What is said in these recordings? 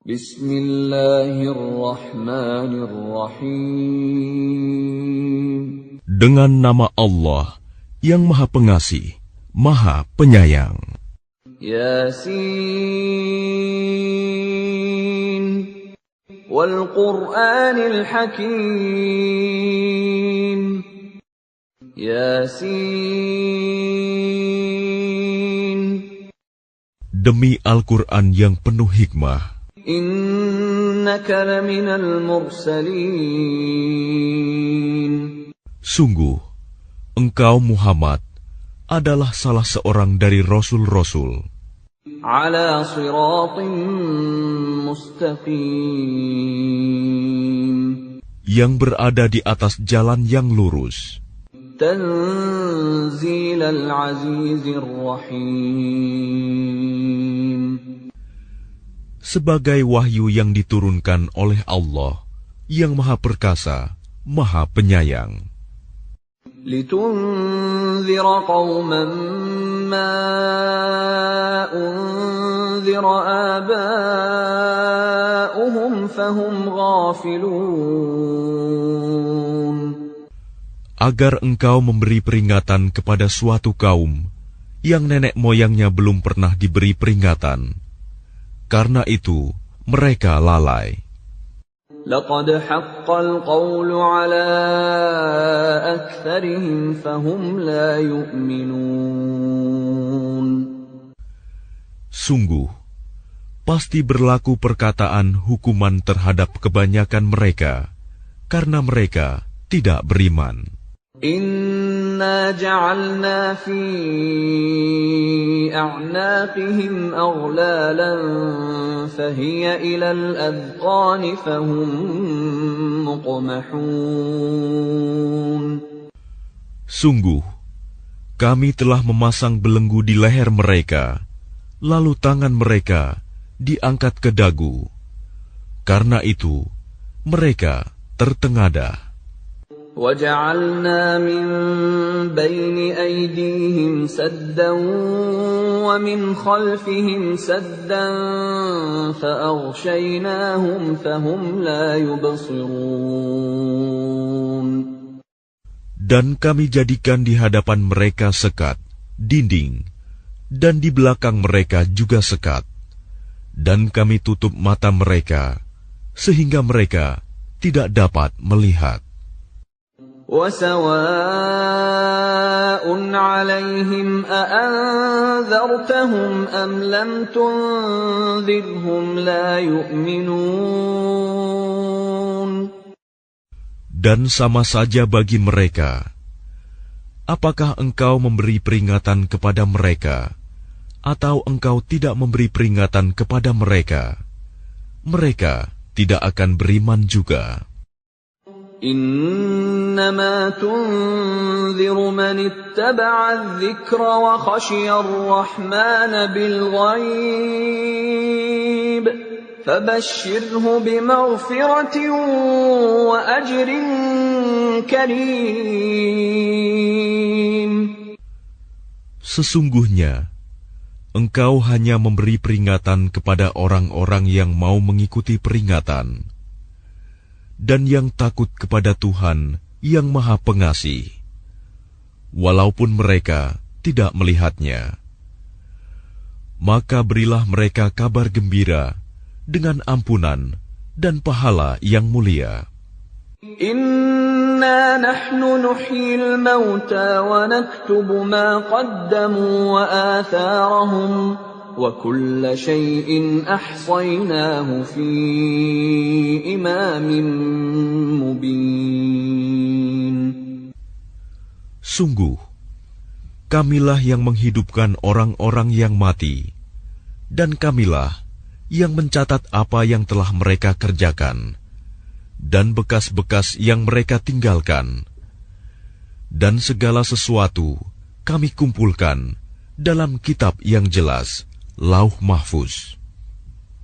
Bismillahirrahmanirrahim. Dengan nama Allah yang Maha Pengasih, Maha Penyayang. Yasin wal Qur'anil Hakim. Yasin. Demi Al-Quran yang penuh hikmah. Innaka laminal mursalin. Sungguh, engkau Muhammad adalah salah seorang dari Rasul-Rasul. Ala siratim mustaqim. Yang berada di atas jalan yang lurus. Tanzilal azizir rahim. Sebagai wahyu yang diturunkan oleh Allah yang Maha Perkasa, Maha Penyayang. Litunzira qauman ma unzira aba'uhum fahum ghafilun. Agar engkau memberi peringatan kepada suatu kaum yang nenek moyangnya belum pernah diberi peringatan. Karena itu, mereka lalai. Laqad haqqal qawlu ala aktsarihim fahum la yu'minun. Sungguh, pasti berlaku perkataan hukuman terhadap kebanyakan mereka, karena mereka tidak beriman. Inna ja'alna fi a'naqihim aghlalan fahiya ilal adqani fahum muqmahun. Sungguh, kami telah memasang belenggu di leher mereka, lalu tangan mereka diangkat ke dagu. Karena itu, mereka tertengadah. وَجَعَلْنَا مِنْ بَيْنِ أَيْدِيهِمْ سَدًّا وَمِنْ خَلْفِهِمْ سَدًّا فَأَغْشَيْنَاهُمْ فَهُمْ لَا يُبْصِرُونَ. Dan kami jadikan di hadapan mereka sekat, dinding, dan di belakang mereka juga sekat. Dan kami tutup mata mereka, sehingga mereka tidak dapat melihat. وَسَوَاءٌ عَلَيْهِمْ أَأَنذَرْتَهُمْ أَمْ لَمْ تُنذِرْهُمْ لَا يُؤْمِنُونَ. Dan sama saja bagi mereka, apakah engkau memberi peringatan kepada mereka, atau engkau tidak memberi peringatan kepada mereka, mereka tidak akan beriman juga. إنما تنذر من اتبع الذكر وخشي الرحمن بالغيب فبشره بمغفرة وأجر كريم. Sesungguhnya, engkau hanya memberi peringatan kepada orang-orang yang mau mengikuti peringatan, dan yang takut kepada Tuhan yang Maha Pengasih, walaupun mereka tidak melihatnya. Maka berilah mereka kabar gembira dengan ampunan dan pahala yang mulia. Inna nahnu nuhyil mauta wa naktubu ma qaddamu wa atharahum وَكُلَّ شَيْءٍ أَحْصَيْنَاهُ فِي إِمَامٍ مُبِينٍ. Sungguh, kamilah yang menghidupkan orang-orang yang mati, dan kamilah yang mencatat apa yang telah mereka kerjakan, dan bekas-bekas yang mereka tinggalkan. Dan segala sesuatu kami kumpulkan dalam kitab yang jelas, Lauh Mahfuz.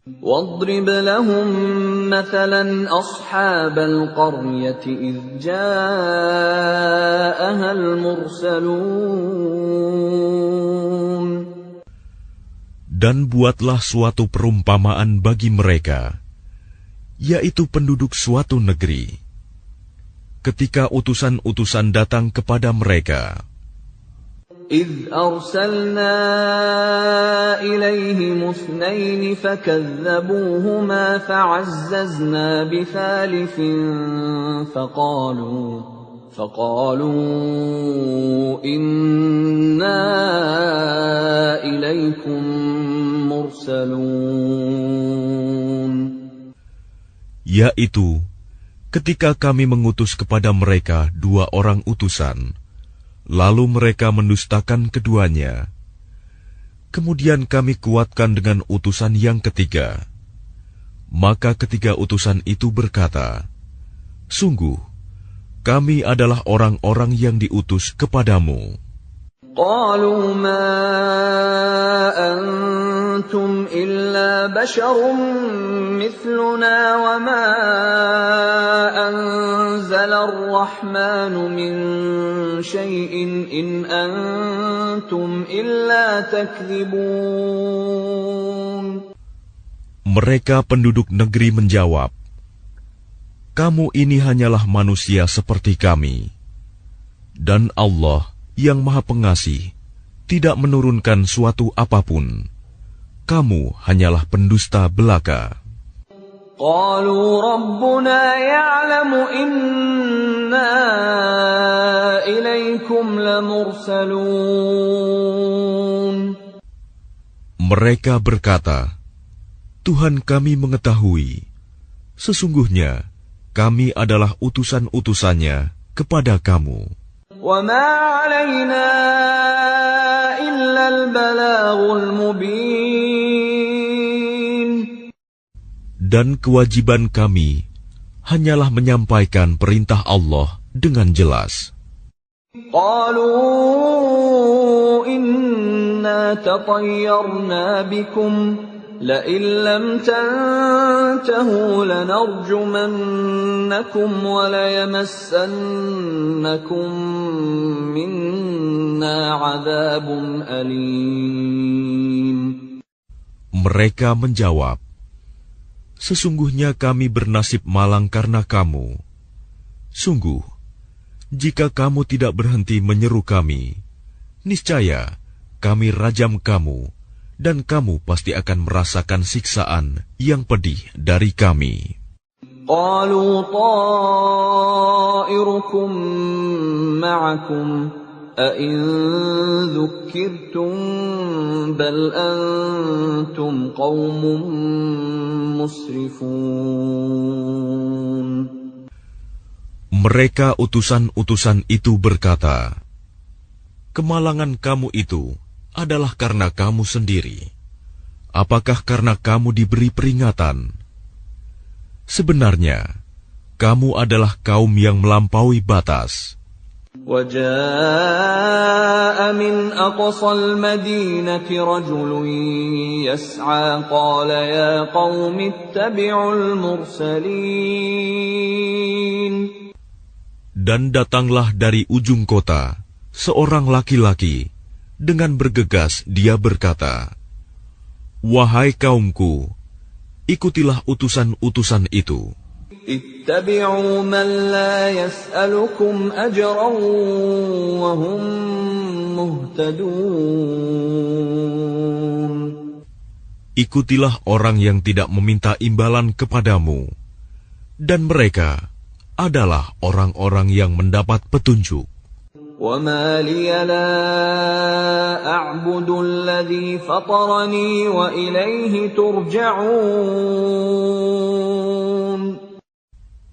وَاضْرِبْ لَهُمْ مَثَلًا أَصْحَابَ الْقَرْيَةِ إِذْ جَاءَهَا Dan buatlah suatu perumpamaan bagi mereka, yaitu penduduk suatu negeri. Ketika utusan-utusan datang kepada mereka, إِذْ أَرْسَلْنَا إِلَيْهِمُ اثْنَيْنِ فَكَذَّبُوهُمَا فَعَزَّزْنَا بِثَالِثٍ فَقَالُوا إِنَّا إِلَيْكُمْ مُرْسَلُونَ. Yaitu, ketika kami mengutus kepada mereka 2 orang utusan, lalu mereka mendustakan keduanya. Kemudian kami kuatkan dengan utusan yang ketiga. Maka ketiga utusan itu berkata, "Sungguh, kami adalah orang-orang yang diutus kepadamu." قالوا ما أنتم إلا بشر مثلنا وما أنزل الرحمن من شيء إن أنتم إلا تكذبون. Mereka penduduk negeri menjawab, "Kamu ini hanyalah manusia seperti kami, dan Allah yang Maha Pengasih tidak menurunkan suatu apapun. Kamu hanyalah pendusta belaka." قالوا ربنا يعلم إنا إليكم لمرسلون. Mereka berkata, "Tuhan kami mengetahui, sesungguhnya kami adalah utusan-utusannya kepada kamu. وَمَا عَلَيْنَا إِلَّا الْبَلَاغُ الْمُبِينُ. Dan kewajiban kami hanyalah menyampaikan perintah Allah dengan jelas." قَالُوا إِنَّا تَطَيَّرْنَا بِكُمْ لَئِن لَّمْ تَنْتَهُوا لَنَرْجُمَنَّكُمْ وَلَيَمَسَّنَّكُمْ مِنَّا عَذَابٌ أَلِيمٌ. Mereka menjawab, "Sesungguhnya kami bernasib malang karena kamu. Sungguh, jika kamu tidak berhenti menyeru kami, niscaya kami rajam kamu, dan kamu pasti akan merasakan siksaan yang pedih dari kami." قَالُوا طَائِرُكُمْ مَعَكُمْ أَإِن ذُكِّرْتُمْ بَلْ أَنْتُمْ قَوْمٌ مُسْرِفُونَ. Mereka utusan-utusan itu berkata, "Kemalangan kamu itu adalah karena kamu sendiri. Apakah karena kamu diberi peringatan? Sebenarnya, kamu adalah kaum yang melampaui batas." وَجَاءَ مِنْ أَقْصَى الْمَدِينَةِ رَجُلٌ يَسْعَىٰ قَالَ يَا قَوْمِ اتَّبِعُوا الْمُرْسَلِينَ. Dan datanglah dari ujung kota seorang laki-laki, dengan bergegas dia berkata, "Wahai kaumku, ikutilah utusan-utusan itu. اتَّبِعُوا مَنْ لَا يَسْأَلُكُمْ أَجْرًا وَهُمْ مُهْتَدُونَ. Ikutilah orang yang tidak meminta imbalan kepadamu, dan mereka adalah orang-orang yang mendapat petunjuk." وَمَا لِيَ لَا أَعْبُدُ الَّذِي فَطَرَنِي وَإِلَيْهِ تُرْجَعُونَ.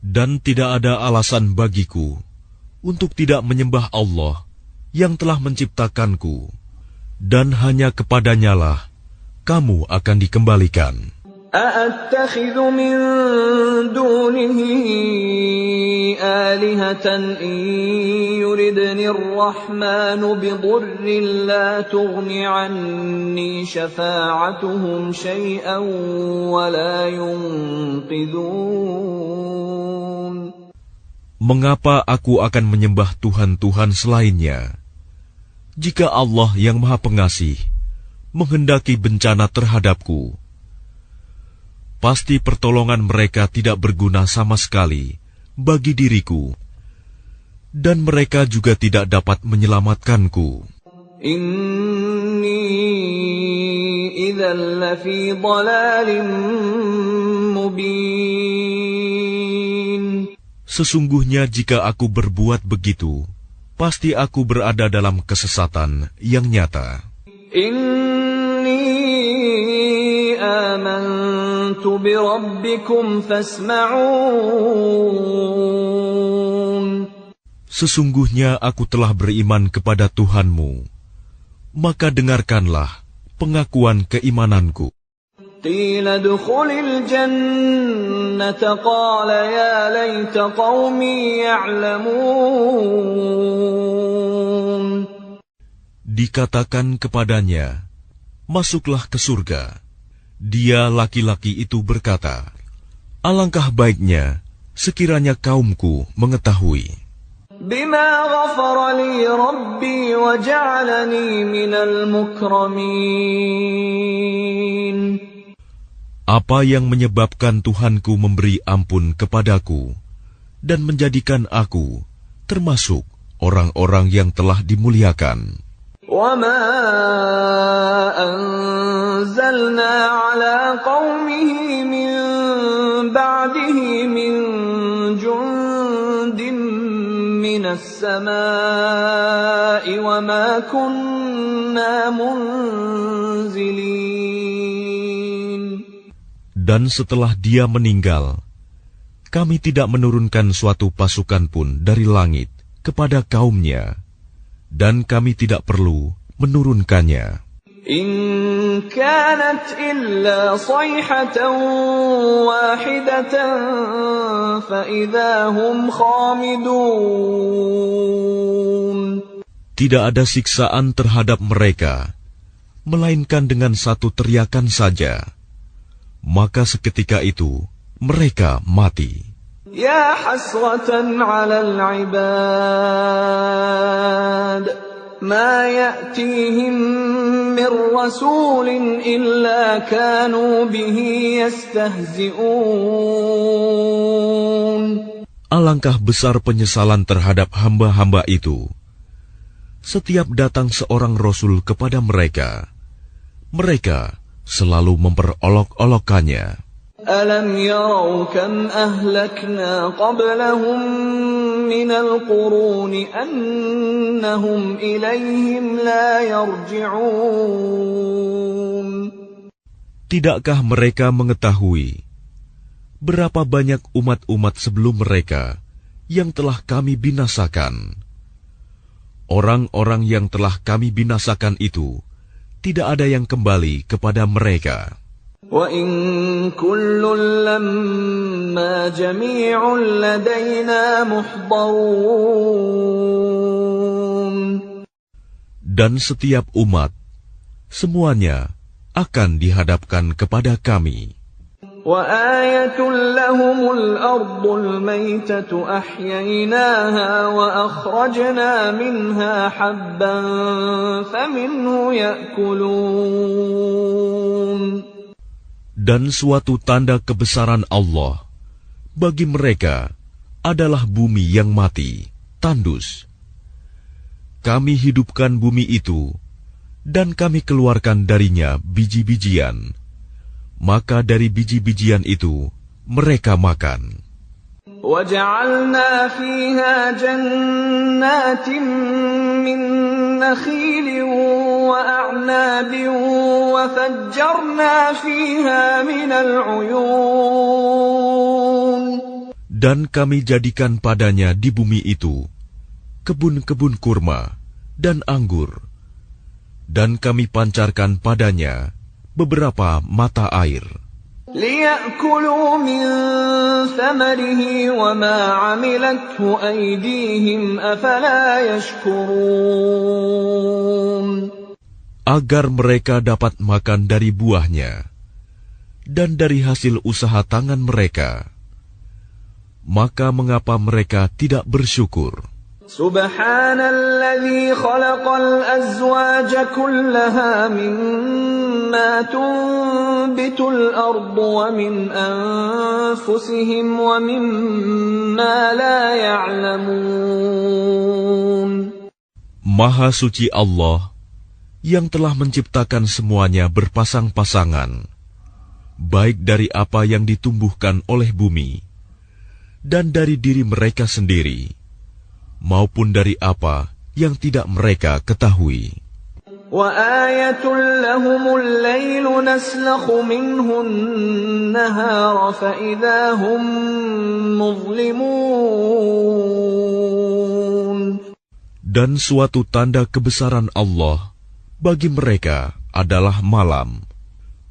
Dan tidak ada alasan bagiku untuk tidak menyembah Allah yang telah menciptakanku, dan hanya kepadanyalah kamu akan dikembalikan. أَأَتَّخِذُ مِن دُونِهِ آلِهَةً إِن يُرِدْنِ الرَّحْمَنُ بِضُرٍّ لَّا تُغْنِ عَنِّي شَفَاعَتُهُمْ شَيْئًا وَلَا يُنقِذُونَ. Mengapa aku akan menyembah Tuhan-Tuhan selainnya, jika Allah yang Maha Pengasih menghendaki bencana terhadapku, pasti pertolongan mereka tidak berguna sama sekali bagi diriku, dan mereka juga tidak dapat menyelamatkanku. Inni idzal lafi dhalalin mubin. Sesungguhnya jika aku berbuat begitu, pasti aku berada dalam kesesatan yang nyata. Inni amantu bi rabbikum fasma'un. Sesungguhnya aku telah beriman kepada Tuhanmu, maka dengarkanlah pengakuan keimananku. Qila dukhulil jannata qala ya laita qaumi ya'lamun. Dikatakan kepadanya, masuklah ke surga. Dia laki-laki itu berkata, alangkah baiknya sekiranya kaumku mengetahui. Bima ghafara li rabbi wa ja'alani minal mukramin. Apa yang menyebabkan Tuhanku memberi ampun kepadaku dan menjadikan aku termasuk orang-orang yang telah dimuliakan. وَمَا أَنزَلْنَا عَلَىٰ قَوْمِهِ مِن بَعْدِهِ مِن جُندٍ مِّنَ السَّمَاءِ وَمَا كُنَّا مُنزِلِينَ. Dan setelah dia meninggal, kami tidak menurunkan suatu pasukan pun dari langit kepada kaumnya, dan kami tidak perlu menurunkannya. In kanat illa sayhatan wahidatan fa idza hum khamidun. Tidak ada siksaan terhadap mereka, melainkan dengan satu teriakan saja. Maka seketika itu mereka mati. Ya hasratan 'alal 'ibad ma ya'tihim min rasulin illa kanu bihi yastahzi'un. Alangkah besar penyesalan terhadap hamba-hamba itu. Setiap datang seorang rasul kepada mereka, mereka selalu memperolok-olokkannya. Alam yarau kam ahlakna qablahum minal quruni annahum ilayhim la yarji'un. Tidakkah mereka mengetahui berapa banyak umat-umat sebelum mereka yang telah kami binasakan? Orang-orang yang telah kami binasakan itu tidak ada yang kembali kepada mereka. وَإِن كُلٌّ لَّمَّا جَمِيعٌ لَّدَيْنَا مُحْضَرُونَ. Dan setiap umat, semuanya akan dihadapkan kepada kami. وَآيَةٌ لَّهُمُ الْأَرْضُ الْمَيْتَةُ أَحْيَيْنَاهَا وَأَخْرَجْنَا مِنْهَا حَبًّا فَمِنْهُ يَأْكُلُونَ. Dan suatu tanda kebesaran Allah bagi mereka adalah bumi yang mati, tandus. Kami hidupkan bumi itu, dan kami keluarkan darinya biji-bijian. Maka dari biji-bijian itu mereka makan. وَجَعَلْنَا فِيهَا جَنَّاتٍ مِّن نَّخِيلٍ وَأَعْنَابٍ وَفَجَّرْنَا فِيهَا مِنَ الْعُيُونِ. Dan kami jadikan padanya di bumi itu kebun-kebun kurma dan anggur, dan kami pancarkan padanya beberapa mata air. لِيَأْكُلُوا مِن ثَمَرِهِ وَمَا عَمِلَتْهُ أَيْدِيهِمْ أَفَلَا يَشْكُرُونَ. Agar mereka dapat makan dari buahnya dan dari hasil usaha tangan mereka. Maka mengapa mereka tidak bersyukur? Subhanalladzi khalaqal azwaja kullaha mimma tunbitul ardu wa min anfusihim wa mimma la ya'lamun. Maha suci Allah yang telah menciptakan semuanya berpasang-pasangan, baik dari apa yang ditumbuhkan oleh bumi dan dari diri mereka sendiri, maupun dari apa yang tidak mereka ketahui. وَآيَةٌ لَهُمُ اللَّيْلُ نَسْلَخُ مِنْهُ النَّهَارَ فَإِذَا هُمْ مُظْلِمُونَ. Dan suatu tanda kebesaran Allah bagi mereka adalah malam.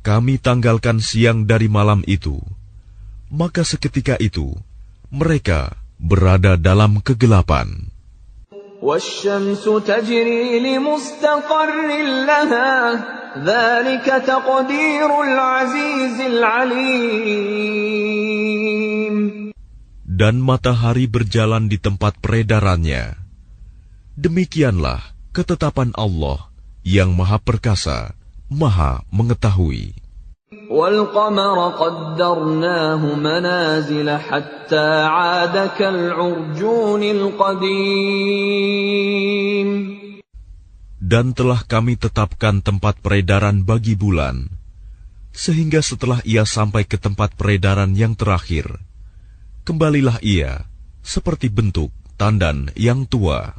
Kami tanggalkan siang dari malam itu, maka seketika itu mereka berada dalam kegelapan. وَالشَّمْسُ تَجْرِي لِمُسْتَقَرٍّ لَهَا ذَلِكَ تَقْدِيرُ الْعَزِيزِ الْعَلِيمِ. Dan matahari berjalan di tempat peredarannya. Demikianlah ketetapan Allah yang Maha Perkasa, Maha Mengetahui. وَالْقَمَرَ قَدَّرْنَاهُ مَنَازِلَ حَتَّى عَادَ كَالْعُرْجُونِ الْقَدِيمِ. Dan telah kami tetapkan tempat peredaran bagi bulan, sehingga setelah ia sampai ke tempat peredaran yang terakhir, kembalilah ia seperti bentuk tandan yang tua.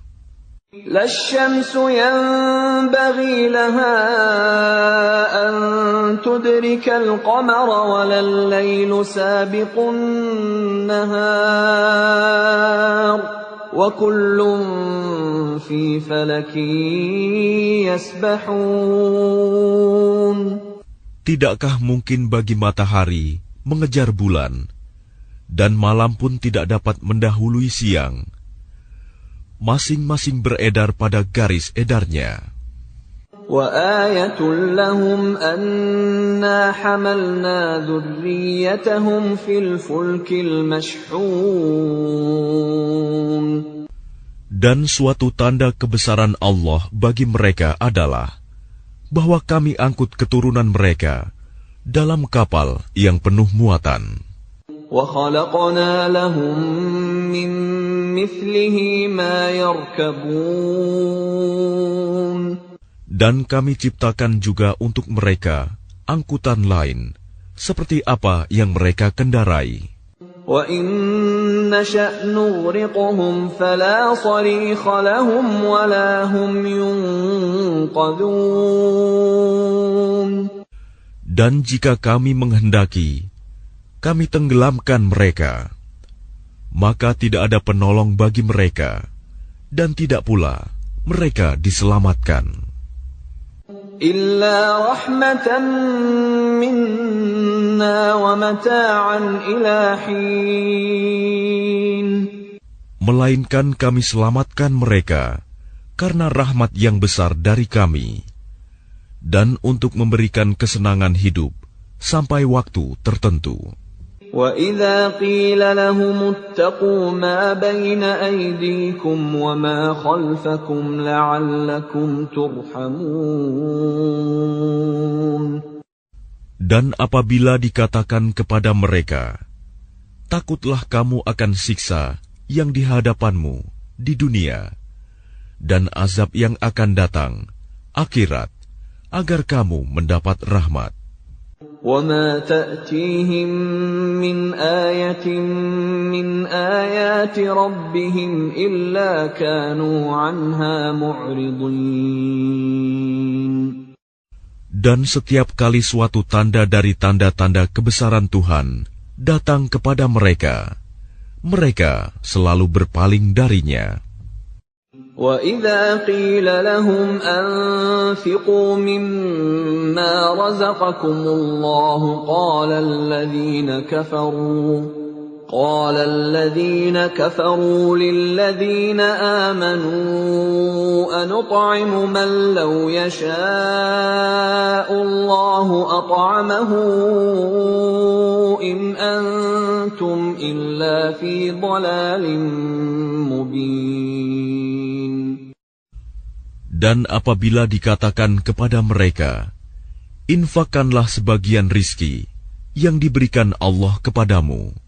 لا الشمس ينبغي لها أن تدرك القمر ولا الليل سابق النهار وكل في فلك يسبحون. Tidakkah mungkin bagi matahari mengejar bulan, dan malam pun tidak dapat mendahului siang? Masing-masing beredar pada garis edarnya. وَآيَةٌ لَهُمْ أَنَّا حَمَلْنَا ذُرِّيَّتَهُمْ فِي الْفُلْكِ الْمَشْحُونِ. Dan suatu tanda kebesaran Allah bagi mereka adalah bahwa kami angkut keturunan mereka dalam kapal yang penuh muatan. وَخَلَقْنَا لَهُم مِّن مِّثْلِهِ مَا يَرْكَبُونَ. Dan kami ciptakan juga untuk mereka angkutan lain, seperti apa yang mereka kendarai. وَإِن نَّشَأْ نُغْرِقْهُمْ فَلَا صَرِيخَ لَهُمْ وَلَا هُمْ يُنقَذُونَ. Dan jika kami menghendaki, kami tenggelamkan mereka, maka tidak ada penolong bagi mereka, dan tidak pula mereka diselamatkan. Illa rahmatan minna wa mata'an ila hin. Melainkan kami selamatkan mereka karena rahmat yang besar dari kami, dan untuk memberikan kesenangan hidup sampai waktu tertentu. وَإِذَا قِيلَ لَهُمُ اتَّقُوا مَا بَيْنَ أَيْدِيكُمْ وَمَا خَلْفَكُمْ لَعَلَّكُمْ تُرْحَمُونَ. Dan apabila dikatakan kepada mereka, takutlah kamu akan siksa yang di hadapanmu di dunia, dan azab yang akan datang, akhirat, agar kamu mendapat rahmat. وَمَا تَأْتِيهِمْ مِنْ آيَةٍ مِنْ آيَاتِ رَبِّهِمْ إِلَّا كَانُوا عَنْهَا مُعْرِضِينَ. Dan setiap kali suatu tanda dari tanda-tanda kebesaran Tuhan datang kepada mereka, mereka selalu berpaling darinya. وَإِذَا قِيلَ لَهُمْ أَنفِقُوا مِمَّا رَزَقَكُمُ اللَّهُ قَالَ الَّذِينَ كَفَرُوا لِلَّذِينَ آمَنُوا أَنُطْعِمُ مَن لَّوْ يَشَاءُ اللَّهُ أَطْعَمَهُ إِنْ أَنتُمْ إِلَّا فِي ضَلَالٍ مُّبِينٍ. Dan apabila dikatakan kepada mereka, infakkanlah sebagian rizki yang diberikan Allah kepadamu.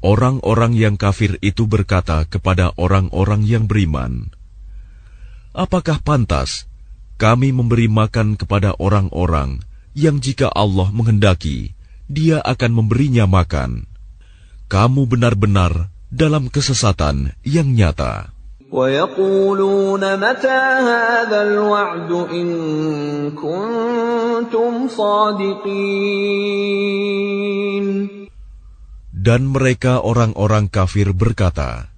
Orang-orang yang kafir itu berkata kepada orang-orang yang beriman, apakah pantas kami memberi makan kepada orang-orang yang jika Allah menghendaki, Dia akan memberinya makan? Kamu benar-benar dalam kesesatan yang nyata. وَيَقُولُونَ مَتَى هَذَا الْوَعْدُ إِن كُنتُمْ صَادِقِينَ. Dan mereka orang-orang kafir berkata,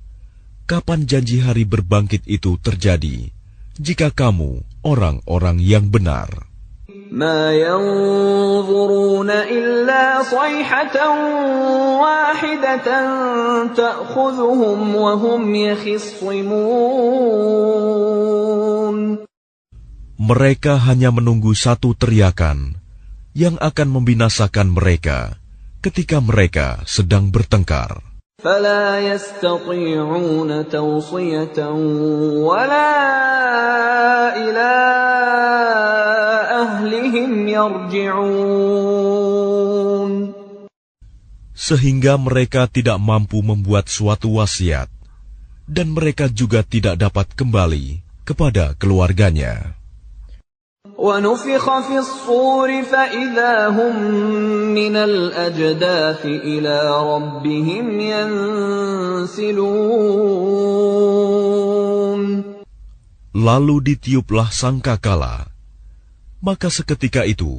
kapan janji hari berbangkit itu terjadi, jika kamu orang-orang yang benar? مَا يَنظُرُونَ إِلَّا صَيْحَةً وَاحِدَةً تَأْخُذُهُمْ وَهُمْ يَخِصِّمُونَ. Mereka hanya menunggu satu teriakan yang akan membinasakan mereka ketika mereka sedang bertengkar. فَلَا يَسْتَطِيعُونَ تَوْصِيَةً وَلَا إِلَىٰ أَهْلِهِمْ يَرْجِعُونَ. Sehingga mereka tidak mampu membuat suatu wasiat, dan mereka juga tidak dapat kembali kepada keluarganya. وَنُفِخَ فِي الصُّورِ فَإِذَا هُم مِّنَ الْأَجْدَاثِ إِلَىٰ رَبِّهِمْ يَنسِلُونَ. Lalu ditiuplah sangkakala, maka seketika itu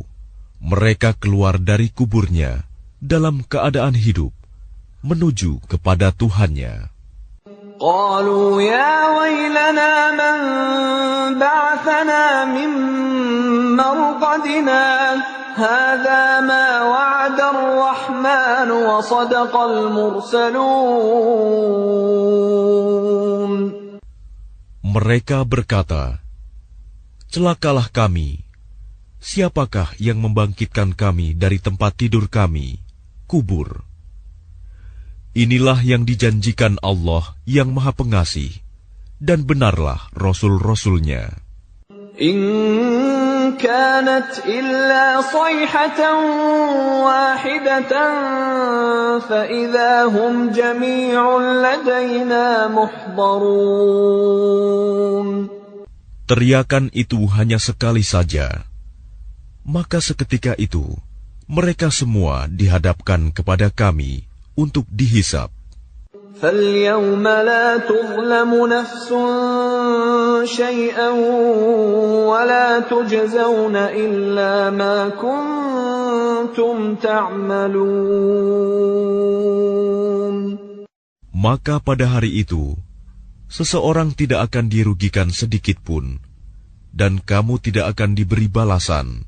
mereka keluar dari kuburnya dalam keadaan hidup menuju kepada Tuhannya. قالوا يا ويلنا من بعثنا من مرقدنا هذا ما وعد الرحمن وصدق المرسلون. Mereka berkata, celakalah kami, siapakah yang membangkitkan kami dari tempat tidur kami, kubur? Inilah yang dijanjikan Allah yang Maha Pengasih, dan benarlah Rasul-Rasulnya. إن كانت إلا صيحة واحدة فإذا هم جميع لدينا محضرون. Teriakan itu hanya sekali saja, maka seketika itu mereka semua dihadapkan kepada kami untuk dihisab. فَالْيَوْمَ لَا تُظْلَمُ نَفْسٌ شَيْئًا وَلَا تُجْزَوْنَ إِلَّا مَا كُنتُمْ تَعْمَلُونَ. Maka pada hari itu, seseorang tidak akan dirugikan sedikit pun, dan kamu tidak akan diberi balasan,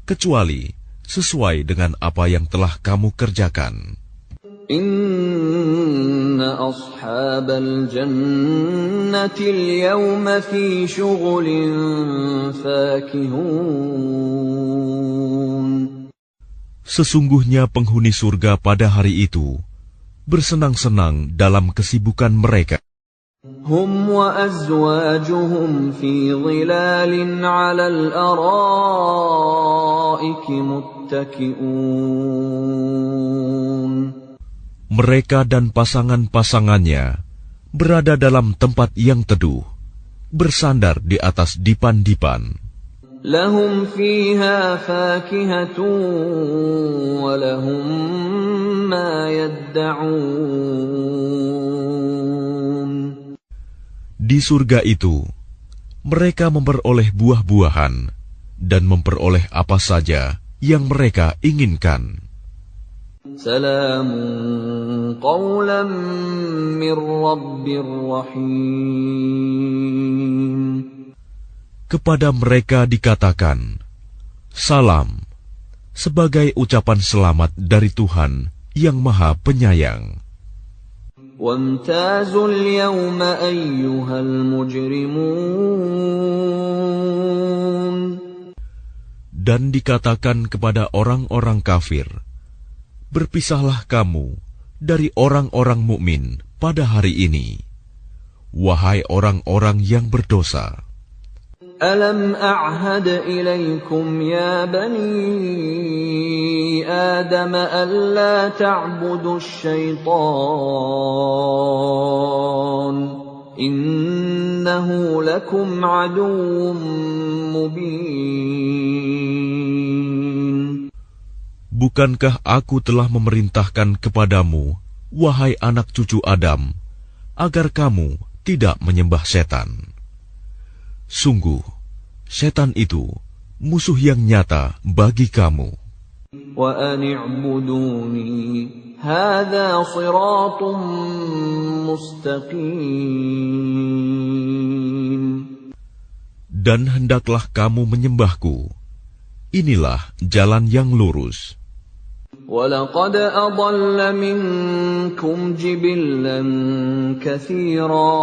kecuali sesuai dengan apa yang telah kamu kerjakan. Inna ashabal jannati al-yawma fi shughulin fakihun. Sesungguhnya penghuni surga pada hari itu bersenang-senang dalam kesibukan mereka. Hum wa azwajuhum fi dhilalin 'ala al-ara'iki muttaki'un. Mereka dan pasangan-pasangannya berada dalam tempat yang teduh, bersandar di atas dipan-dipan. Lahum fiha fakihatun wa lahum ma yadda'un. Di surga itu, mereka memperoleh buah-buahan dan memperoleh apa saja yang mereka inginkan. Salamun qawlan min rabbir rahim. Kepada mereka dikatakan, salam, sebagai ucapan selamat dari Tuhan yang Maha Penyayang. Wamtazul yawma ayyuhal mujrimun. Dan dikatakan kepada orang-orang kafir, berpisahlah kamu dari orang-orang mukmin pada hari ini, wahai orang-orang yang berdosa. ألم أعهد إليكم يا بني آدم ألا تعبدوا الشيطان إنه لكم عدو مبين. Bukankah aku telah memerintahkan kepadamu, wahai anak cucu Adam, agar kamu tidak menyembah setan? Sungguh, setan itu musuh yang nyata bagi kamu. Wa an i'buduni hadza shiratun mustaqim. Dan hendaklah kamu menyembahku. Inilah jalan yang lurus. وَلَقَدْ أَضَلَّ مِنكُمْ جِبِلًّا كَثِيرًا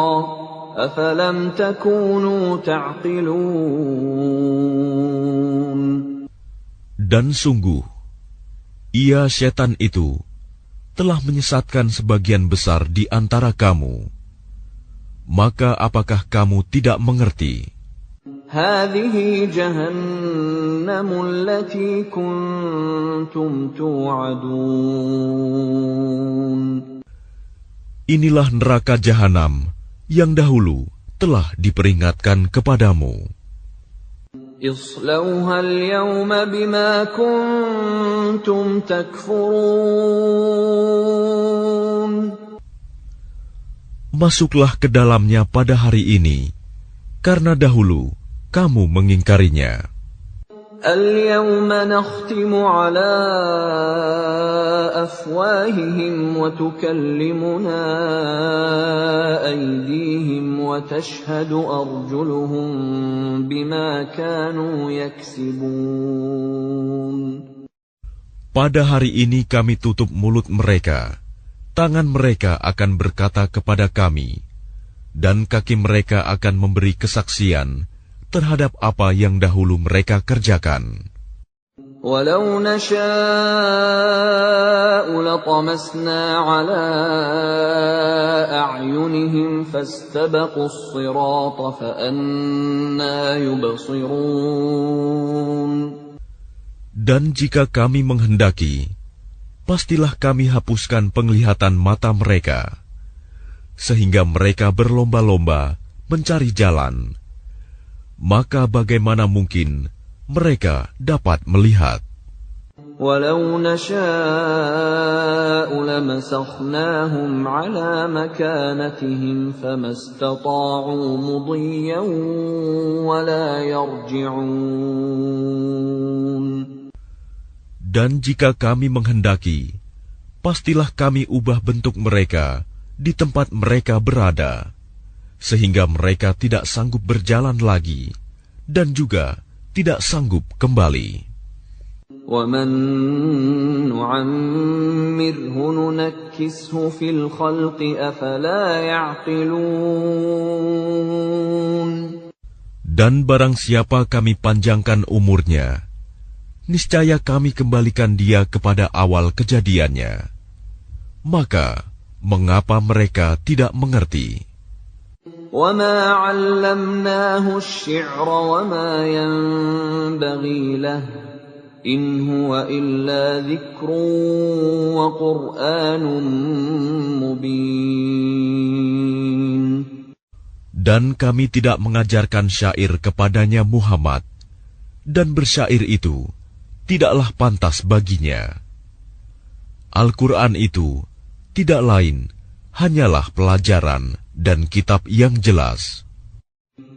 أَفَلَمْ تَكُونُوا تَعْقِلُونَ. Dan sungguh, ia setan itu telah menyesatkan sebagian besar di antara kamu. Maka apakah kamu tidak mengerti? هذه جهنم التي كنتم توعدون. Inilah neraka jahanam yang dahulu telah diperingatkan kepadamu. اصلوها اليوم بما كنتم تكفرون. Masuklah ke dalamnya pada hari ini, karena dahulu kamu mengingkarinya. اليوم نختم على أفواههم وتكلمنا أيديهم وتشهد أرجلهم بما كانوا يكسبون. Pada hari ini kami tutup mulut mereka, tangan mereka akan berkata kepada kami, dan kaki mereka akan memberi kesaksian terhadap apa yang dahulu mereka kerjakan. Walau nasha'u latamasna ala a'yunihim fastabaqus sirata fa anna yubsirun. Dan jika kami menghendaki, pastilah kami hapuskan penglihatan mata mereka, sehingga mereka berlomba-lomba mencari jalan. Maka bagaimana mungkin mereka dapat melihat? Walau nasha'u lamasakhnahum ala makanatihim famastata'u mudiyyan wala yarji'un. Dan jika kami menghendaki, pastilah kami ubah bentuk mereka di tempat mereka berada, sehingga mereka tidak sanggup berjalan lagi, dan juga tidak sanggup kembali. وَمَن نُّعَمِّرْهُ نُنَكِّسْهُ فِي الْخَلْقِ أَفَلَا يَعْقِلُونَ. Dan barang siapa kami panjangkan umurnya, niscaya kami kembalikan dia kepada awal kejadiannya. Maka, mengapa mereka tidak mengerti? وَمَا عَلَّمْنَاهُ الشِّعْرَ وَمَا يَنبَغِي لَهُ إِنْ هُوَ إِلَّا ذِكْرٌ وَقُرْآنٌ مُبِينٌ. Dan kami tidak mengajarkan syair kepadanya Muhammad, dan bersyair itu tidaklah pantas baginya. Al-Quran itu tidak lain hanyalah pelajaran dan kitab yang jelas.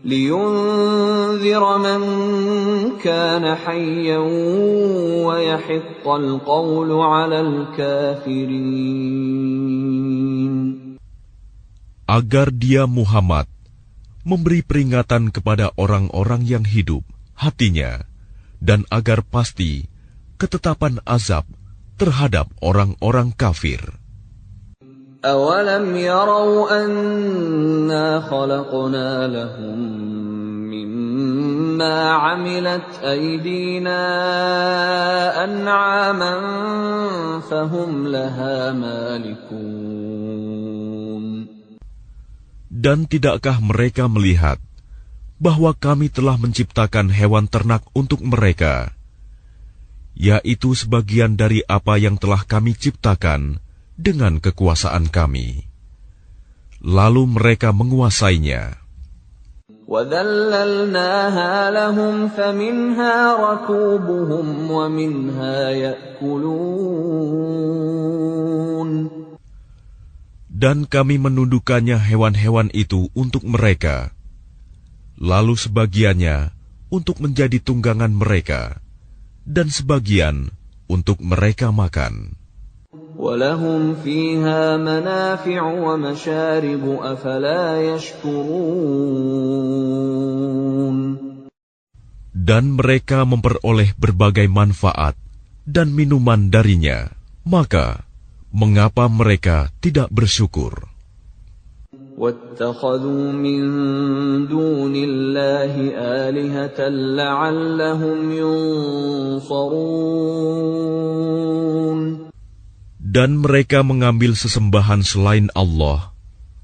لِيُنذِرَ مَن كَانَ حَيًّا وَيَحِقَّ الْقَوْلُ عَلَى الْكَافِرِينَ. Agar dia Muhammad memberi peringatan kepada orang-orang yang hidup hatinya, dan agar pasti ketetapan azab terhadap orang-orang kafir. أَوَلَمْ يَرَوْا أَنَّا خَلَقْنَا لَهُم مِّمَّا عَمِلَتْ أَيْدِينَا أَنْعَامًا فَهُمْ لَهَا مَالِكُونَ. Dan tidakkah mereka melihat bahwa kami telah menciptakan hewan ternak untuk mereka, yaitu sebagian dari apa yang telah kami ciptakan dengan kekuasaan kami. Lalu mereka menguasainya. وَذَلَّلْنَاهَا لَهُمْ فَمِنْهَا رَكُوبُهُمْ وَمِنْهَا يَأْكُلُونَ. Dan kami menundukkannya hewan-hewan itu untuk mereka, lalu sebagiannya untuk menjadi tunggangan mereka, dan sebagian untuk mereka makan. وَلَهُمْ فِيهَا مَنَافِعُ وَمَشَارِبُ أَفَلَا يَشْكُرُونَ. Dan mereka memperoleh berbagai manfaat dan minuman darinya, maka mengapa mereka tidak bersyukur? وَاتَّخَذُوا مِن دُونِ اللَّهِ آلِهَةً لَعَلَّهُمْ يُنصَرُونَ. Dan mereka mengambil sesembahan selain Allah,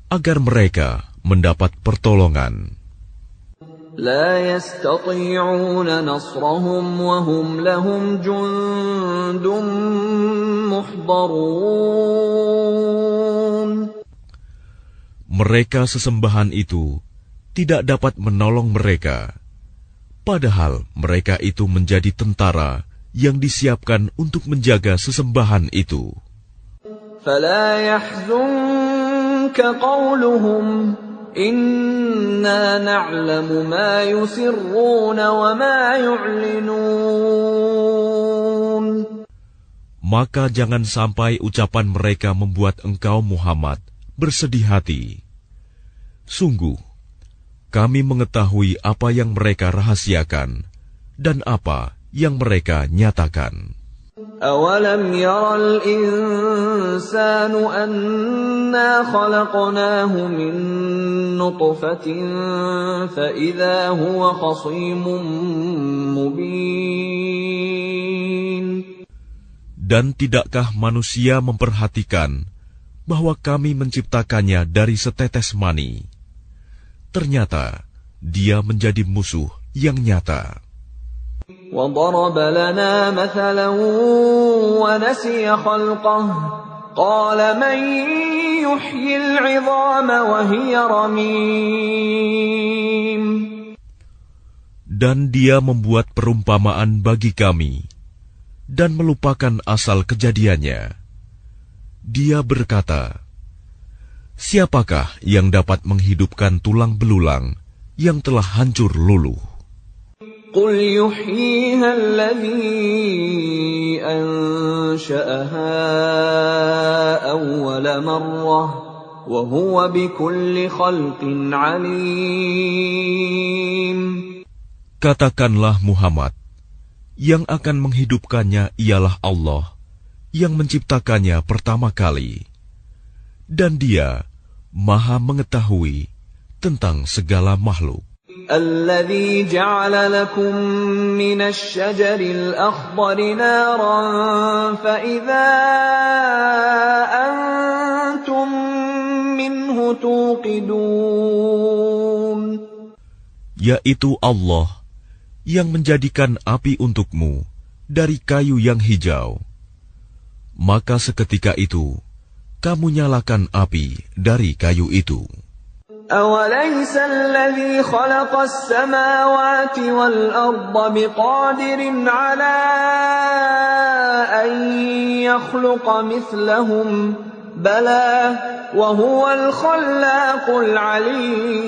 agar mereka mendapat pertolongan. لا يستطيعون نصرهم وهم لهم جند محضرون. Mereka sesembahan itu tidak dapat menolong mereka, padahal mereka itu menjadi tentara yang disiapkan untuk menjaga sesembahan itu. فلا يحزنك قولهم إنا نعلم ما يسرون وما يعلنون. Maka jangan sampai ucapan mereka membuat engkau Muhammad bersedih hati. Sungguh, kami mengetahui apa yang mereka rahasiakan dan apa yang mereka nyatakan. أَوَلَمْ يَرَ الْإِنسَانُ أَنَّا خَلَقْنَاهُ مِن نُّطْفَةٍ فَإِذَا هُوَ خَصِيمٌ مُّبِينٌ. Dan tidakkah manusia memperhatikan bahwa kami menciptakannya dari setetes mani? Ternyata dia menjadi musuh yang nyata. وَضَرَبَ لَنَا مَثَلًا وَنَسِيَ خَلْقَهُ قَالَ مَن يُحْيِي الْعِظَامَ وَهِيَ رَمِيمٌ. Dan dia membuat perumpamaan bagi kami dan melupakan asal kejadiannya. Dia berkata, siapakah yang dapat menghidupkan tulang belulang yang telah hancur luluh? قُلْ يُحْيِيهَا الَّذِي أَنشَأَهَا أَوَّلَ مَرَّةٍ وَهُوَ بِكُلِّ خَلْقٍ عَلِيمٌ. Katakanlah Muhammad, yang akan menghidupkannya ialah Allah, yang menciptakannya pertama kali. Dan dia Maha mengetahui tentang segala makhluk. الَّذِي جَعَلَ لَكُم مِّنَ الشَّجَرِ الْأَخْضَرِ نَارًا فَإِذَا أَنتُم مِّنْهُ تُوقِدُونَ. Yaitu Allah yang menjadikan api untukmu dari kayu yang hijau. Maka seketika itu kamu nyalakan api dari kayu itu. أَوَلَيْسَ الَّذِي خَلَقَ السَّمَاوَاتِ وَالْأَرْضَ بِقَادِرٍ عَلَىٰ أَن يَخْلُقَ مِثْلَهُم ۚ بَلَىٰ وَهُوَ الْخَلَّاقُ الْعَلِيمُ.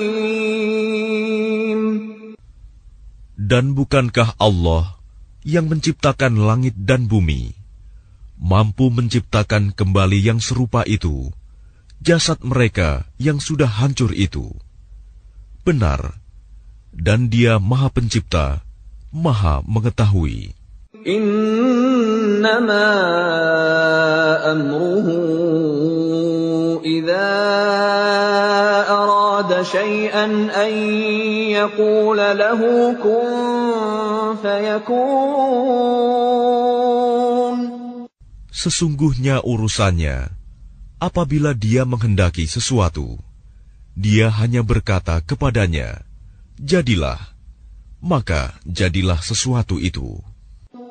Dan bukankah Allah yang menciptakan langit dan bumi, mampu menciptakan kembali yang serupa itu, jasad mereka yang sudah hancur itu? Benar, dan Dia Maha Pencipta, Maha Mengetahui. Innama amruhu idza arada syai'an an yaqula lahu kun fayakun. Sesungguhnya urusannya, apabila Dia menghendaki sesuatu, Dia hanya berkata kepadanya, jadilah, maka jadilah sesuatu itu.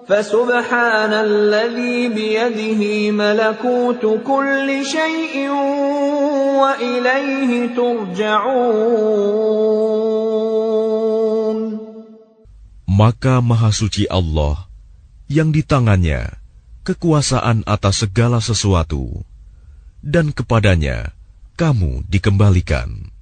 فسبحان الذي بيده ملكوت كل شيء وإليه ترجعون. Maka Maha Suci Allah yang di tangannya kekuasaan atas segala sesuatu, dan kepadanya kamu dikembalikan.